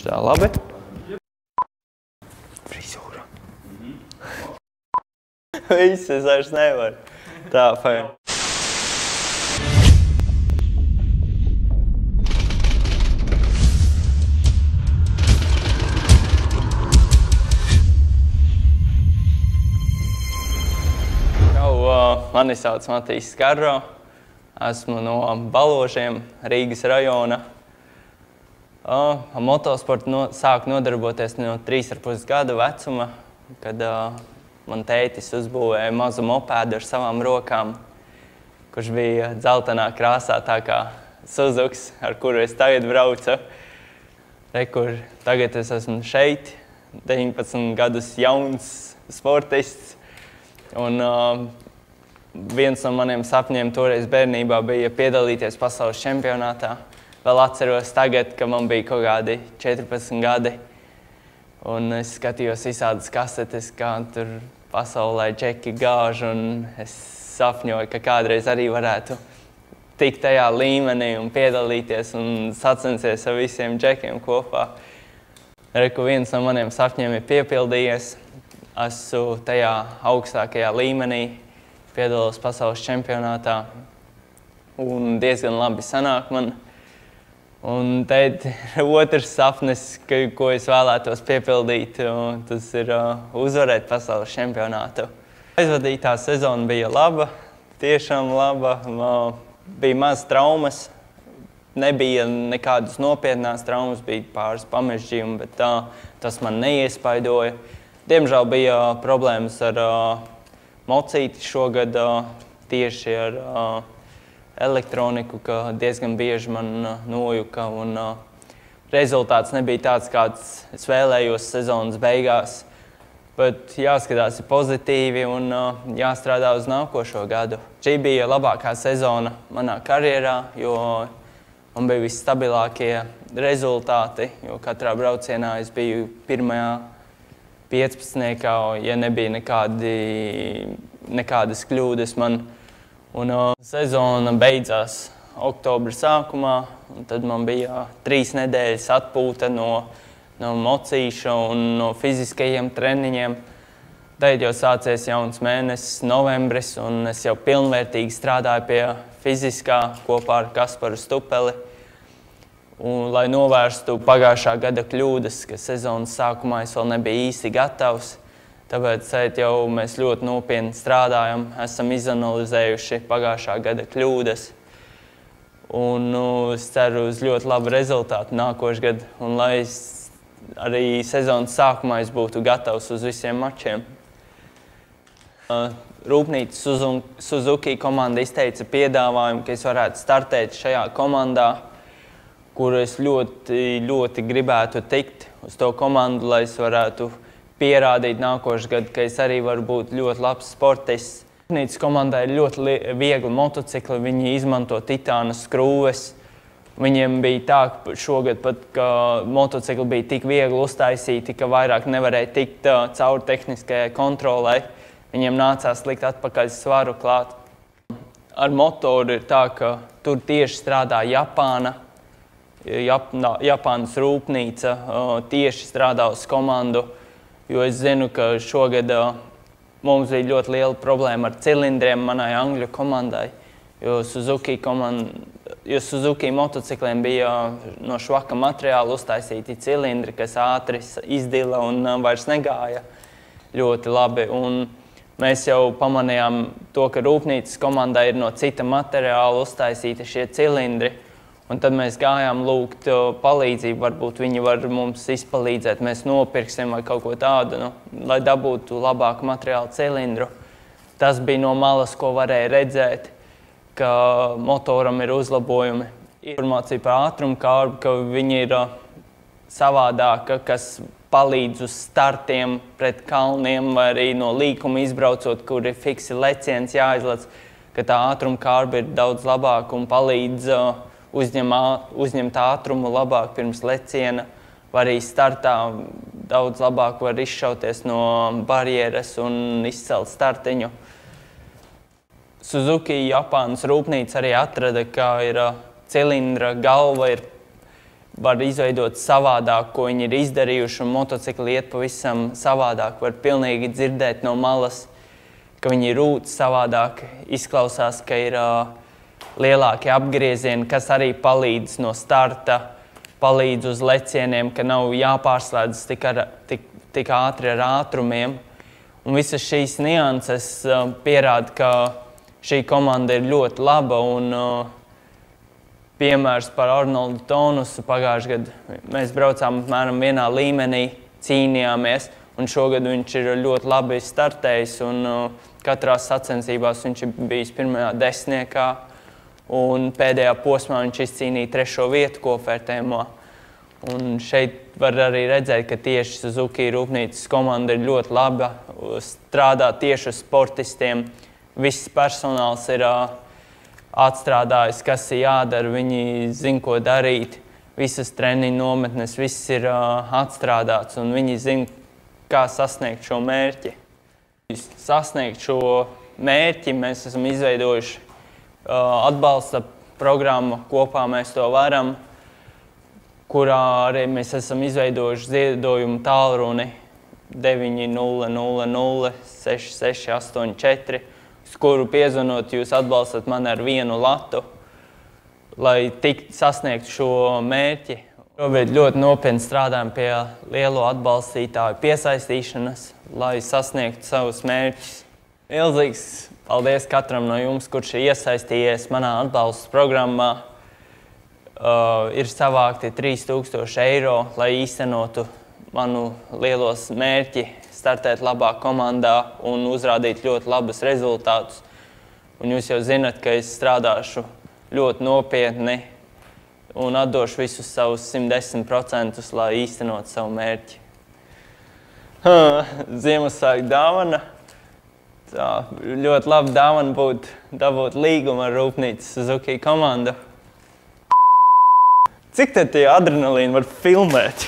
Tā labi. Frizūra. Viss, es vairs nevaru. Tā, fajn. Mani sauc Matīs Skarro. Esmu no Baložiem, Rīgas rajona. Motosportu sāku nodarboties no 3,5 gadu vecuma, kad man tētis uzbūvēja mazu mopēdu ar savām rokām, kurš bija dzeltenā krāsā, tā kā Suzuks, ar kuru es tagad braucu. Kur tagad es esmu šeit, 19 gadus jauns sportists. Un viens no maniem sapņiem toreiz bērnībā bija piedalīties pasaules čempionātā. Vēl atceros tagad, ka man bija kaut kādi 14 gadi. Un es skatījos visādas kasetes, kā tur pasaulē džeki gāž, un es sapņoju, ka kādreiz arī varētu tikt tajā līmenī un piedalīties un sacensties ar visiem džekiem kopā. Viens no maniem sapņiem ir piepildījies. Esmu tajā augstākajā līmenī, piedalos pasaules čempionātā un diezgan labi sanāk man. Un tad otrs sapnis, ko es vēlētos piepildīt, tas ir uzvarēt pasaules čempionātu. Aizvadītā sezona bija laba, tiešām laba. Bija maz traumas, nebija nekādas nopietnās traumas, bija pāris pamežģījumi, bet tas man neiespaidoja. Diemžēl bija problēmas ar mocīti šogad, tieši ar elektroniku, ka diezgan bieži man nojuka, un rezultāts nebija tāds, kāds es vēlējos sezonas beigās. Bet jāskatās pozitīvi un jāstrādā uz nākošo gadu. Šī bija labākā sezona manā karjerā, jo man bija visstabilākie rezultāti, jo katrā braucienā es biju pirmajā 15. Ja nebija nekādas kļūdas man. Un sezona beidzās oktobra sākumā, un tad man bija 3 nedēļas atpūta no mocīša un no fiziskajiem treniņiem. Tad jau sācies jauns mēnesis, novembris, un es jau pilnvērtīgi strādāju pie fiziskā kopā ar Kasparu Stupeli. Un, lai novērstu pagājušā gada kļūdas, ka sezonas sākumā es vēl nebiju īsti gatavs, tāpēc jau mēs ļoti nopietni strādājam, esam izanalizējuši pagājušā gada kļūdas. Un es ceru uz ļoti labu rezultātu nākošu gadu, un lai arī sezonas sākumā es būtu gatavs uz visiem mačiem. Rūpnīca Suzuki komanda izteica piedāvājumu, ka es varētu startēt šajā komandā, kuru es ļoti gribētu tikt uz to komandu, lai es varētu pierādīt nākošu gadu, ka es arī varu būt ļoti labs sportists. Rūpnīcas komandai ir ļoti viegli motocikli, viņi izmanto titāna skrūves. Viņiem bija tā, ka šogad pat, ka motocikli bija tik viegli uztaisīti, ka vairāk nevarēja tikt cauri tehniskajai kontrolei. Viņiem nācās likt atpakaļ svaru klāt. Ar motoru ir tā, ka tur tieši strādā Japānas rūpnīca tieši strādā uz komandu, jo es zinu, ka šogad mums bija ļoti liela problēma ar cilindriem manai angļu komandai, jo Suzuki motocikliem bija no švaka materiāla uztaisīti cilindri, kas ātri izdila un vairs negāja ļoti labi. Un mēs jau pamanījām to, ka rūpnīcas komandai ir no cita materiāla uztaisīti šie cilindri. Un tad mēs gājām lūgt palīdzību, varbūt viņi var mums izpalīdzēt, mēs nopirksim vai kaut ko tādu, lai dabūtu labāku materiālu cilindru. Tas bija no malas, ko varēja redzēt, ka motoram ir uzlabojumi. Informācija par ātrumkārbu, ka viņi ir savādāka, kas palīdz uz startiem pret kalniem vai arī no līkuma izbraucot, kur ir fiksi leciens jāizlec, ka tā ātrumkārba ir daudz labāka un palīdz uzņemt ātrumu labāk pirms leciena, vai arī startā daudz labāk var izšauties no barjeras un izcelt startiņu. Suzuki Japānas rūpnīca arī atrada, ka cilindra galva ir var izveidot savādāk, ko viņi ir izdarījuši, un motocikli iet pavisam savādāk. Var pilnīgi dzirdēt no malas, ka viņi rūt savādāk, izklausās, ka ir lielāki apgriezieni, kas arī palīdz no starta, palīdz uz lecieniem, ka nav jāpārslēdzas tik ātri ar ātrumiem. Un visas šīs nianses pierāda, ka šī komanda ir ļoti laba. Un piemērs par Arnoldu Tonusu pagājušajā gadā. Mēs braucām apmēram vienā līmenī, cīnījāmies, un šogad viņš ir ļoti labi startējis. Un katrās sacensībās viņš ir bijis pirmajā desmitniekā, un pēdējā posmā viņš izcīnīja 3. vietu kopvērtējumā. Un šeit var arī redzēt, ka tieši Suzuki rūpnīcas komanda ir ļoti laba, strādā tieši uz sportistiem. Viss personāls ir atstrādājis, kas ir jādara, viņi zina, ko darīt. Visas treniņu nometnes, viss ir atstrādāts, un viņi zina, kā sasniegt šo mērķi. Sasniegt šo mērķi mēs esam izveidojuši atbalsta programmu Kopā mēs to varam, kurā arī mēs esam izveidojuši ziedojumu tālruni 900 6684, uz kuru piezvanot jūs atbalstat mani ar 1 latu, lai sasniegtu šo mērķi. Šobrīd ļoti nopietni strādājam pie lielo atbalstītāju piesaistīšanas, lai sasniegtu savus mērķus. Milzīgs paldies katram no jums, kurš ir iesaistījies manā atbalsta programmā. Ir savākti 3000 eiro, lai īstenotu manu lielos mērķi, startēt labā komandā un uzrādīt ļoti labus rezultātus. Un jūs jau zinat, ka es strādāšu ļoti nopietni un atdošu visus savus 110%, lai īstenotu savu mērķi. Ziemassvētku dāvana. Tā, ļoti laba dāvana būtu dabūt līgumu ar rūpnīcas Suzuki komandu. Cik tad tie adrenalīni var filmēt?